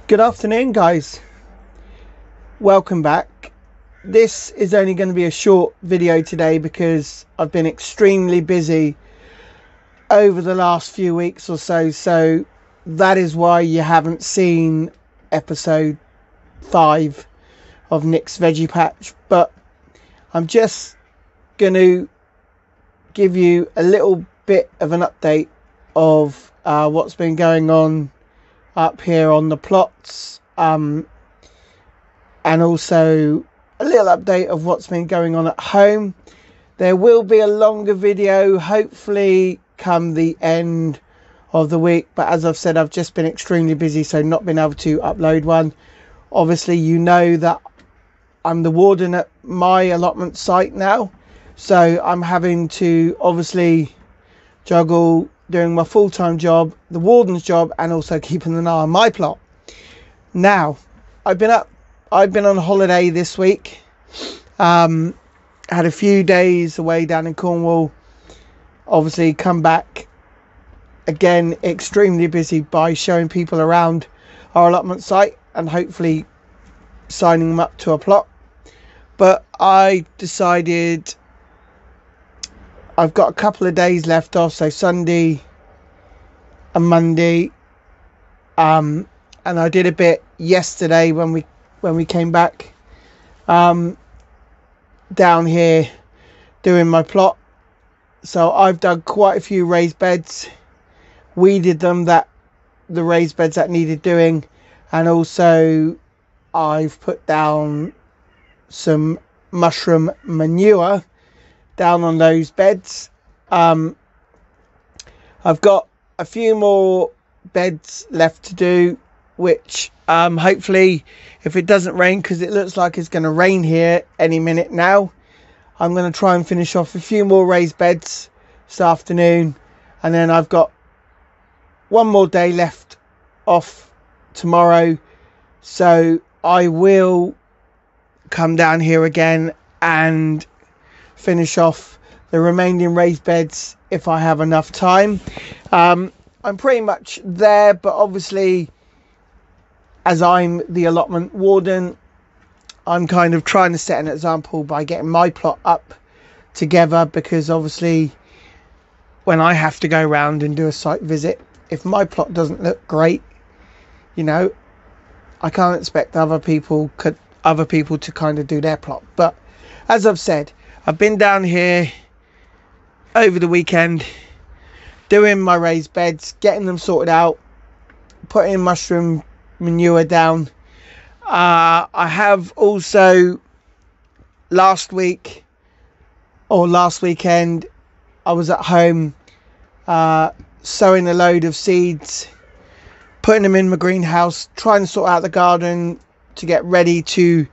Good afternoon, guys. Welcome back. This is only going to be a short video today because I've been extremely busy over the last few weeks or so. So that is why you haven't seen episode 5 of Nick's Veggie Patch. But I'm just going to give you a little bit of an update of what's been going on up here on the plots, and also a little update of what's been going on at home. There will be a longer video hopefully come the end of the week, but as I've said, I've just been extremely busy, so not been able to upload one. Obviously, you know that I'm the warden at my allotment site now, so I'm having to obviously juggle doing my full-time job, the warden's job, and also keeping an eye on my plot. Now, I've been on holiday this week. Had a few days away down in Cornwall. Obviously, come back again, extremely busy by showing people around our allotment site and hopefully signing them up to a plot. But I decided I've got a couple of days left off, so Sunday and Monday, and I did a bit yesterday when we came back down here doing my plot. So I've dug quite a few raised beds, weeded them, the raised beds that needed doing, and also I've put down some mushroom manure down on those beds. I've got a few more beds left to do, which hopefully, if it doesn't rain, because it looks like it's going to rain here any minute now, I'm going to try and finish off a few more raised beds this afternoon, and then I've got one more day left off tomorrow, so I will come down here again and finish off the remaining raised beds if I have enough time. I'm pretty much there, but obviously, as I'm the allotment warden, I'm kind of trying to set an example by getting my plot up together, because obviously when I have to go around and do a site visit, if my plot doesn't look great, you know, I can't expect other people to kind of do their plot. But as I've said, I've been down here over the weekend doing my raised beds, getting them sorted out, putting mushroom manure down. I have also last weekend I was at home sowing a load of seeds, putting them in my greenhouse, trying to sort out the garden to get ready to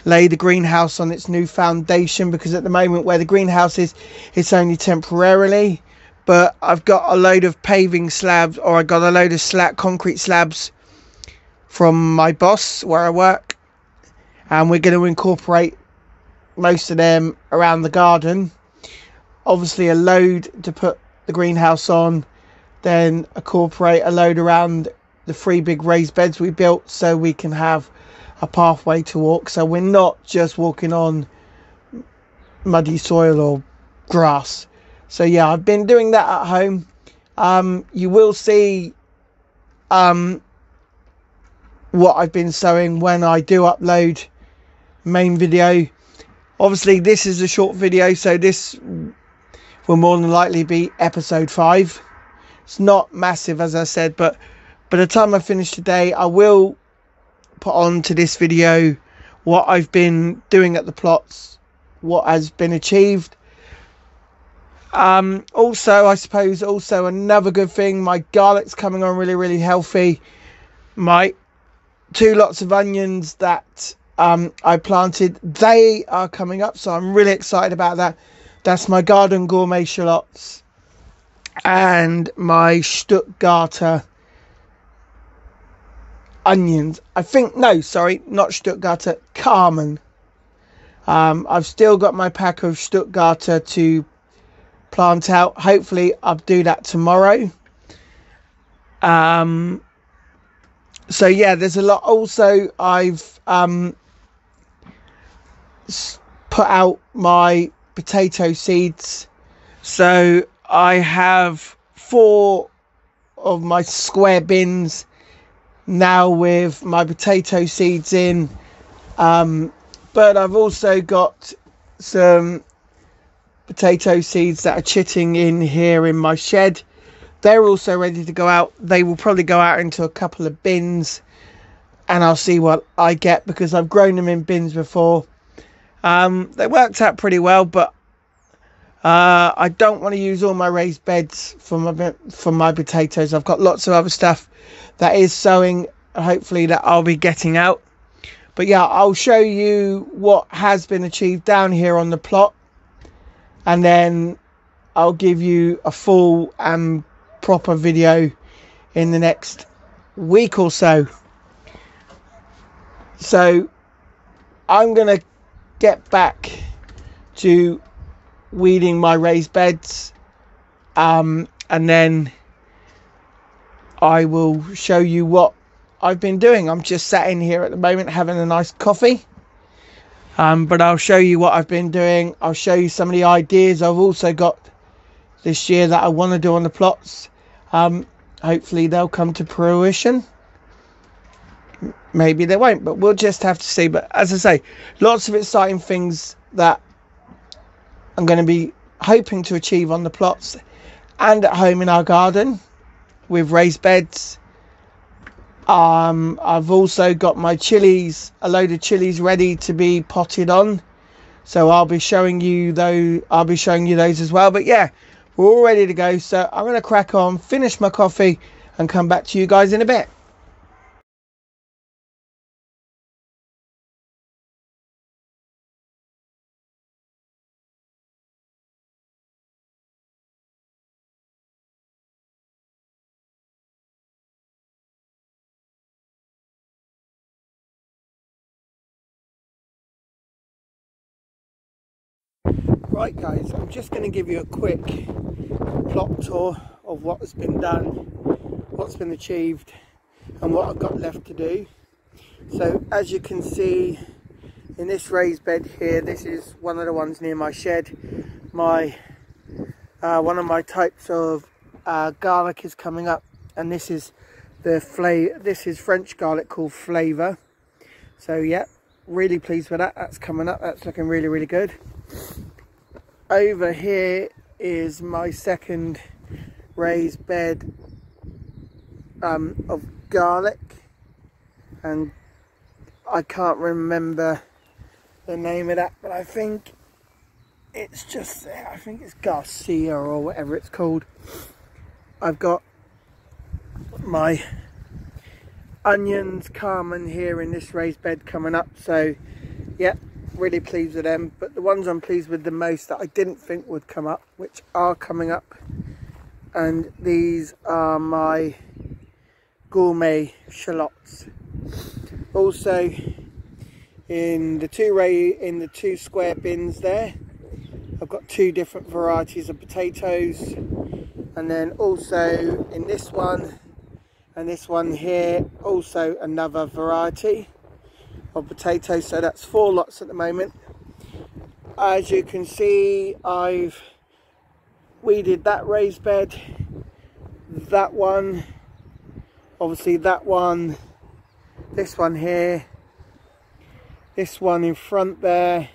lay the greenhouse on its new foundation, because at the moment where the greenhouse is, it's only temporarily. But I've got a load of paving slabs, or I got a load of concrete slabs from my boss where I work, and we're going to incorporate most of them around the garden. Obviously a load to put the greenhouse on, then incorporate a load around the 3 big raised beds we built, so we can have a pathway to walk, so we're not just walking on muddy soil or grass. So yeah, I've been doing that at home. You will see what I've been sowing when I do upload main video. Obviously this is a short video, so this will more than likely be episode 5. It's not massive, as I said, but by the time I finish today, I will put on to this video what I've been doing at the plots, what has been achieved. Also, I suppose also another good thing, my garlic's coming on really healthy. My 2 lots of onions that I planted, they are coming up, so I'm really excited about that. That's my garden gourmet shallots and my Stuttgarter onions. I think, no, sorry, not Stuttgarter, Carmen. I've still got my pack of Stuttgarter to plant out. Hopefully I'll do that tomorrow. So yeah, there's a lot. Also, I've put out my potato seeds. So I have 4 of my square bins now with my potato seeds in, but I've also got some potato seeds that are chitting in here in my shed. They're also ready to go out. They will probably go out into a couple of bins, and I'll see what I get, because I've grown them in bins before. They worked out pretty well, but I don't want to use all my raised beds for my potatoes. I've got lots of other stuff that is sowing, hopefully, that I'll be getting out. But yeah, I'll show you what has been achieved down here on the plot, and then I'll give you a full and proper video in the next week or so. So I'm gonna get back to weeding my raised beds, and then I will show you what I've been doing. I'm just sat in here at the moment having a nice coffee, but I'll show you what I've been doing. I'll show you some of the ideas I've also got this year that I want to do on the plots. Hopefully they'll come to fruition. Maybe they won't, but we'll just have to see. But as I say, lots of exciting things that I'm going to be hoping to achieve on the plots and at home in our garden with raised beds. I've also got my chilies, a load of chilies ready to be potted on, so I'll be showing you those. As well. But yeah, we're all ready to go, so I'm going to crack on, finish my coffee, and come back to you guys in a bit. Right guys, I'm just going to give you a quick plot tour of what has been done, what's been achieved, and what I've got left to do. So as you can see in this raised bed here, this is one of the ones near my shed. One of my types of garlic is coming up, and this is French garlic called Flavour. So yeah, really pleased with that. That's coming up. That's looking really, really good. Over here is my second raised bed of garlic, and I can't remember the name of that, but I think it's just there. I think it's Garcia or whatever it's called. I've got my onions Carmen here in this raised bed coming up, so yeah, really pleased with them. But the ones I'm pleased with the most that I didn't think would come up, which are coming up, and these are my gourmet shallots. Also in the two square bins there, I've got 2 different varieties of potatoes, and then also in this one and this one here, also another variety of potatoes. So that's 4 lots at the moment. As you can see, I've weeded that raised bed, that one, obviously that one, this one here, this one in front there,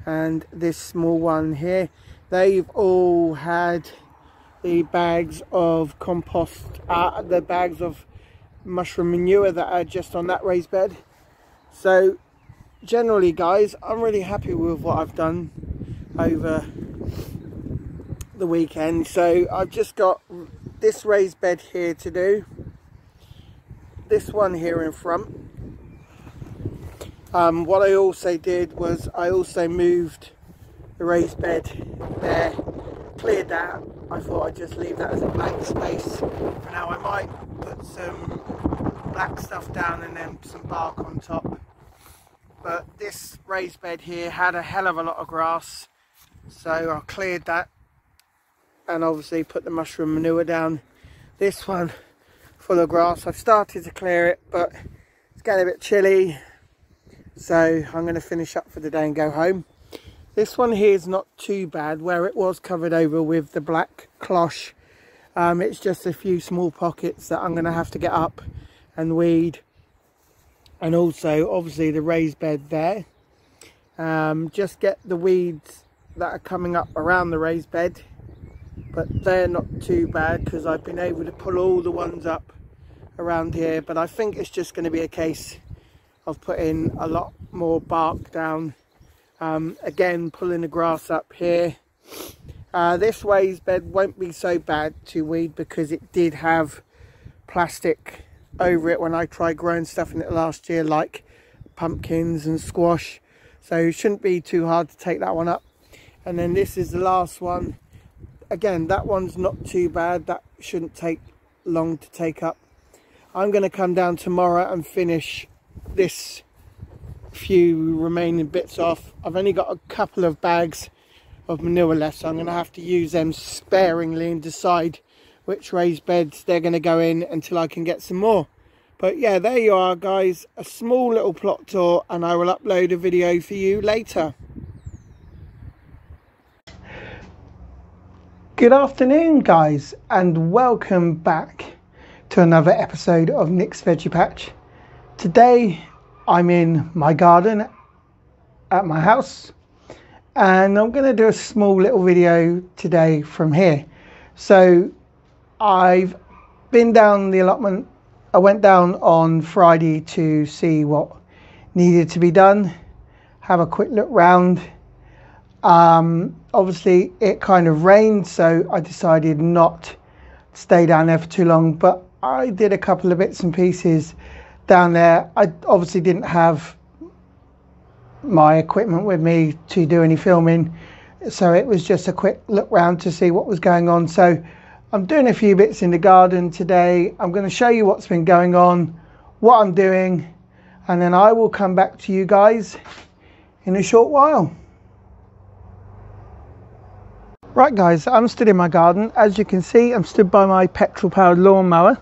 and this small one here. They've all had the bags of compost, the bags of mushroom manure that are just on that raised bed. So generally guys, I'm really happy with what I've done over the weekend. So I've just got this raised bed here to do, this one here in front. What I also did was I also moved the raised bed there, cleared that. I thought I'd just leave that as a blank space for now. I might put some black stuff down and then some bark on top. But this raised bed here had a hell of a lot of grass, so I cleared that and obviously put the mushroom manure down. This one full of grass. I've started to clear it, but it's getting a bit chilly, so I'm going to finish up for the day and go home. This one here is not too bad. Where it was covered over with the black cloche, it's just a few small pockets that I'm going to have to get up and weed, and also obviously the raised bed there. Just get the weeds that are coming up around the raised bed, but they're not too bad because I've been able to pull all the ones up around here. But I think it's just going to be a case of putting a lot more bark down, again pulling the grass up here. This raised bed won't be so bad to weed because it did have plastic over it when I tried growing stuff in it last year, like pumpkins and squash, so it shouldn't be too hard to take that one up. And then this is the last one. Again, that one's not too bad. That shouldn't take long to take up. I'm going to come down tomorrow and finish this few remaining bits off. I've only got a couple of bags of manure left, so I'm going to have to use them sparingly and decide which raised beds they're going to go in until I can get some more. But yeah, there you are guys, a small little plot tour, and I will upload a video for you later. Good afternoon guys, and welcome back to another episode of Nick's Veggie Patch. Today I'm in my garden at my house, and I'm going to do a small little video today from here. So I've been down the allotment. I went down on Friday to see what needed to be done, have a quick look round. Obviously it kind of rained, so I decided not to stay down there for too long, but I did a couple of bits and pieces down there. I obviously didn't have my equipment with me to do any filming, so it was just a quick look round to see what was going on. So I'm doing a few bits in the garden today. I'm going to show you what's been going on, what I'm doing, and then I will come back to you guys in a short while. Right guys, I'm stood in my garden. As you can see, I'm stood by my petrol powered lawnmower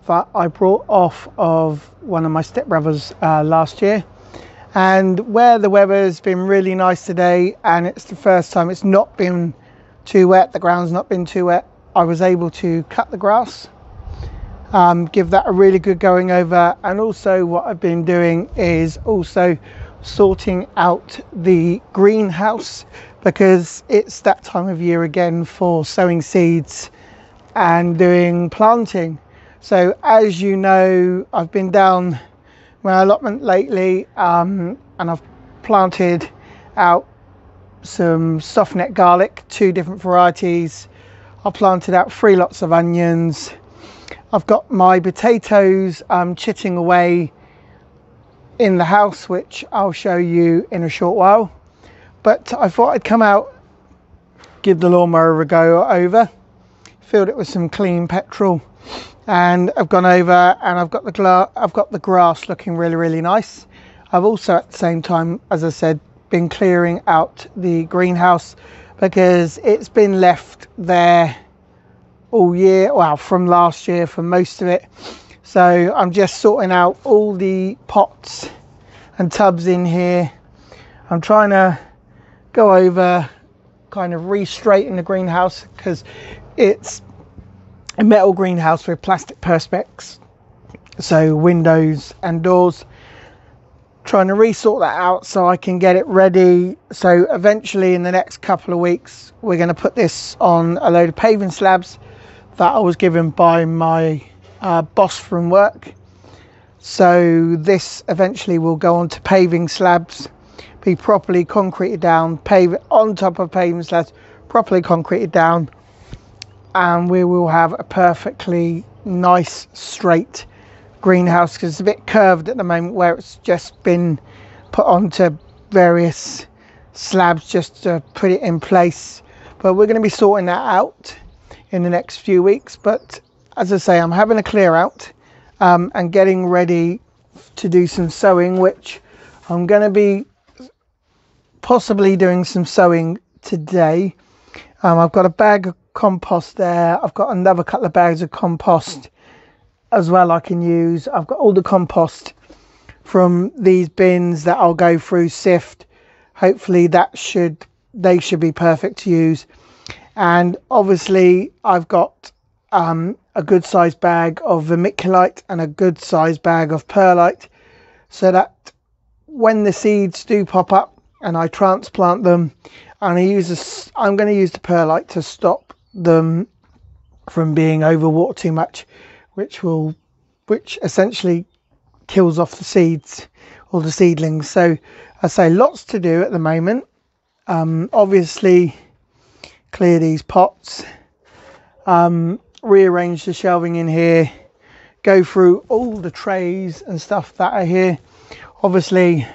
that I brought off of one of my stepbrothers last year. And where the weather's been really nice today, and it's the first time it's not been too wet, the ground's not been too wet, I was able to cut the grass, give that a really good going over. And also what I've been doing is also sorting out the greenhouse, because it's that time of year again for sowing seeds and doing planting. So as you know, I've been down my allotment lately, and I've planted out some soft neck garlic, 2 different varieties. I planted out 3 lots of onions. I've got my potatoes chitting away in the house, which I'll show you in a short while. But I thought I'd come out, give the lawnmower a go over, filled it with some clean petrol, and I've gone over and I've got the grass looking really nice. I've also at the same time, as I said, been clearing out the greenhouse because it's been left there all year, well, from last year for most of it. So I'm just sorting out all the pots and tubs in here. I'm trying to go over, kind of re-straighten the greenhouse because it's a metal greenhouse with plastic perspex, so windows and doors. Trying to resort that out so I can get it ready. So eventually in the next couple of weeks we're going to put this on a load of paving slabs that I was given by my boss from work. So this eventually will go on to paving slabs, be properly concreted down, pave it on top of paving slabs, properly concreted down, and we will have a perfectly nice straight greenhouse, because it's a bit curved at the moment where it's just been put onto various slabs just to put it in place. But we're going to be sorting that out in the next few weeks. But as I say, I'm having a clear out and getting ready to do some sowing, which I'm going to be possibly doing some sowing today. I've got a bag of compost there. I've got another couple of bags of compost as well I can use. I've got all the compost from these bins that I'll go through, sift. Hopefully they should be perfect to use. And obviously I've got a good sized bag of vermiculite and a good sized bag of perlite, so that when the seeds do pop up and I transplant them, and I'm going to use the perlite to stop them from being overwatered too much, which essentially kills off the seeds or the seedlings. So I say lots to do at the moment. Obviously clear these pots, rearrange the shelving in here, go through all the trays and stuff that are here. Obviously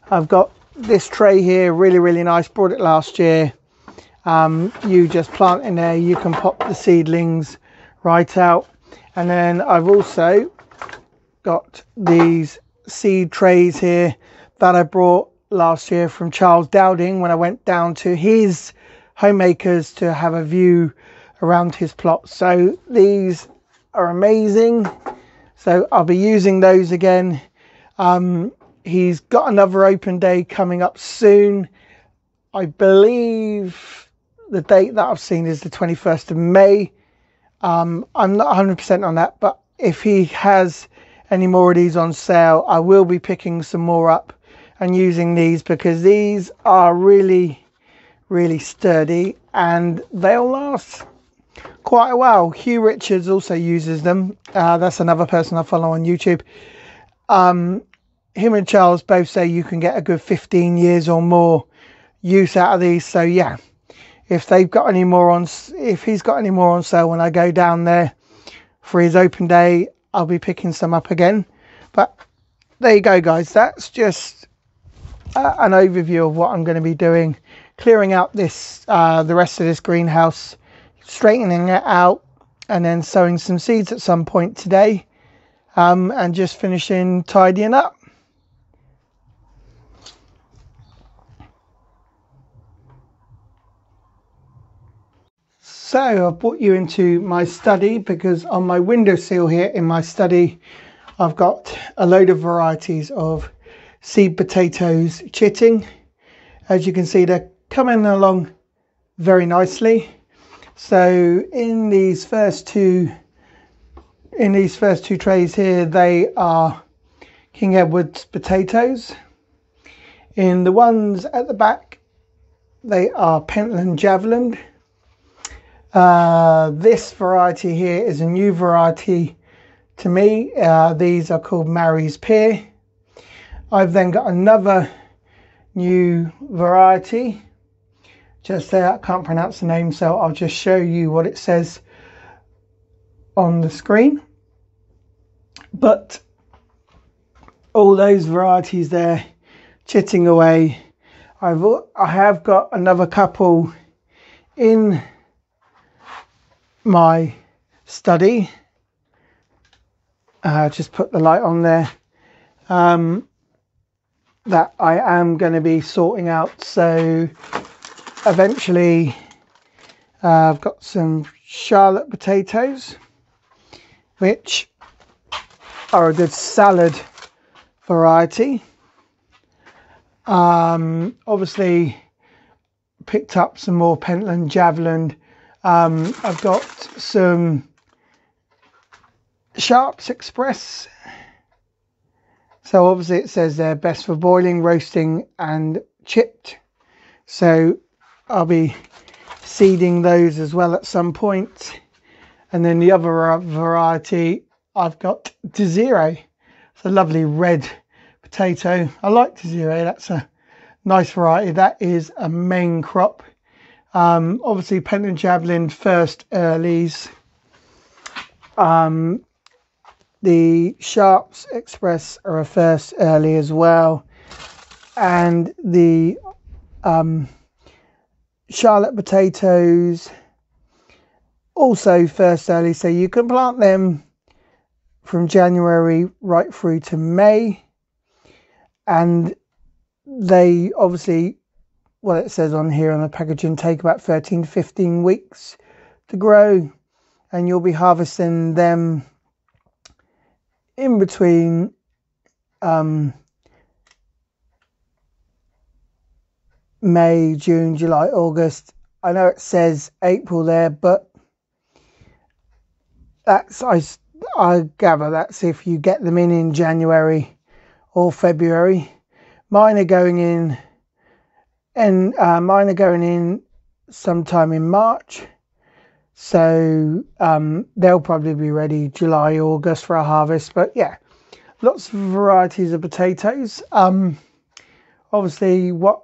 I've got this tray here, really nice, bought it last year. You just plant in there, you can pop the seedlings right out. And then I've also got these seed trays here that I brought last year from Charles Dowding when I went down to his homemakers to have a view around his plot. So these are amazing, so I'll be using those again. He's got another open day coming up soon. I believe the date that I've seen is the 21st of May. I'm not 100% on that, but if he has any more of these on sale, I will be picking some more up and using these, because these are really sturdy and they'll last quite a while. Hugh Richards also uses them. That's another person I follow on YouTube. Him and Charles both say you can get a good 15 years or more use out of these. So yeah, if he's got any more on sale when I go down there for his open day, I'll be picking some up again. But there you go, guys. That's just an overview of what I'm going to be doing, clearing out this the rest of this greenhouse, straightening it out, and then sowing some seeds at some point today, and just finishing tidying up. So I've brought you into my study, because on my windowsill here in my study I've got a load of varieties of seed potatoes chitting. As you can see, they're coming along very nicely. So in these first two trays here, they are King Edward's potatoes. In the ones at the back, they are Pentland Javelin. This variety here is a new variety to me. These are called Mary's Pear. I've then got another new variety just there. I can't pronounce the name, so I'll just show you what it says on the screen. But all those varieties there chitting away. I have got another couple in my study. Just put the light on there, that I am going to be sorting out. So eventually I've got some Charlotte potatoes, which are a good salad variety. Obviously picked up some more Pentland Javelin. I've got some Sharps Express. So obviously it says they're best for boiling, roasting and chipped. So I'll be seeding those as well at some point. And then the other variety, I've got Desiree. It's a lovely red potato. I like Desiree. That's a nice variety. That is a main crop. Obviously Pentland Javelin first earlies. The Sharps Express are a first early as well, and the Charlotte potatoes also first early. So you can plant them from January right through to May, and they obviously, what it says on here on the packaging, take about 13 to 15 weeks to grow, and you'll be harvesting them in between May, June, July, August. I know it says April there, but that's I gather that's if you get them in January or February. Mine are going in, and mine are going in sometime in March. So they'll probably be ready July, August for a harvest. But yeah, lots of varieties of potatoes. Obviously, what's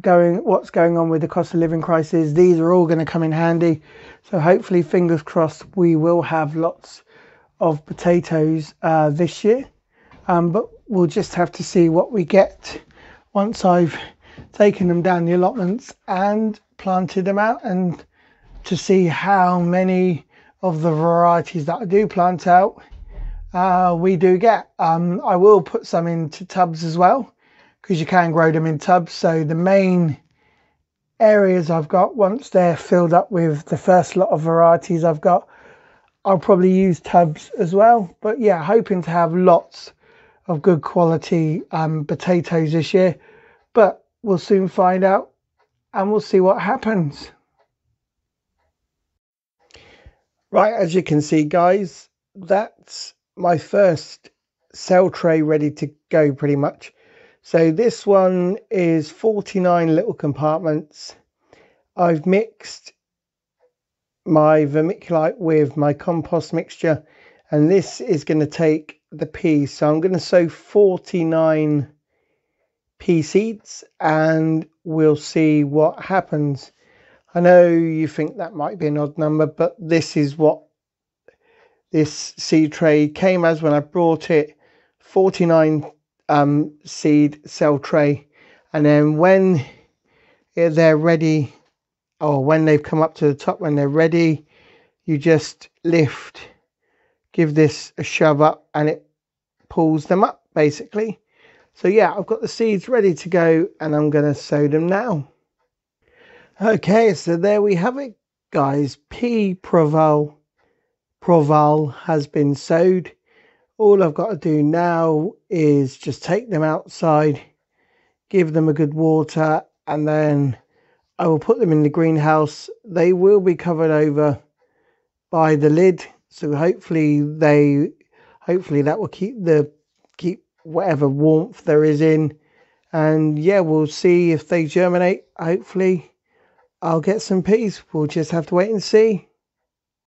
going on with the cost of living crisis, these are all going to come in handy. So hopefully, fingers crossed, we will have lots of potatoes this year. But we'll just have to see what we get once I've taken them down the allotments and planted them out, and to see how many of the varieties that I do plant out we do get. I will put some into tubs as well, because you can grow them in tubs. So the main areas I've got, once they're filled up with the first lot of varieties I've got, I'll probably use tubs as well. But yeah, hoping to have lots of good quality potatoes this year, but we'll soon find out and we'll see what happens. Right, as you can see, guys, that's my first cell tray ready to go pretty much. So this one is 49 little compartments. I've mixed my vermiculite with my compost mixture, and this is going to take the peas. So I'm going to sow 49 pea seeds and we'll see what happens. I know you think that might be an odd number, but this is what this seed tray came as when I brought it. 49 seed cell tray, and then when they're ready, or when they've come up to the top, when they're ready, you just lift, give this a shove up, and it pulls them up basically. So yeah, I've got the seeds ready to go and I'm going to sow them now. Okay, so there we have it, guys. Pea Proval has been sowed. All I've got to do now is just take them outside, give them a good water, and then I will put them in the greenhouse. They will be covered over by the lid, so hopefully that will keep whatever warmth there is in. And yeah, we'll see if they germinate. Hopefully I'll get some peas. We'll just have to wait and see.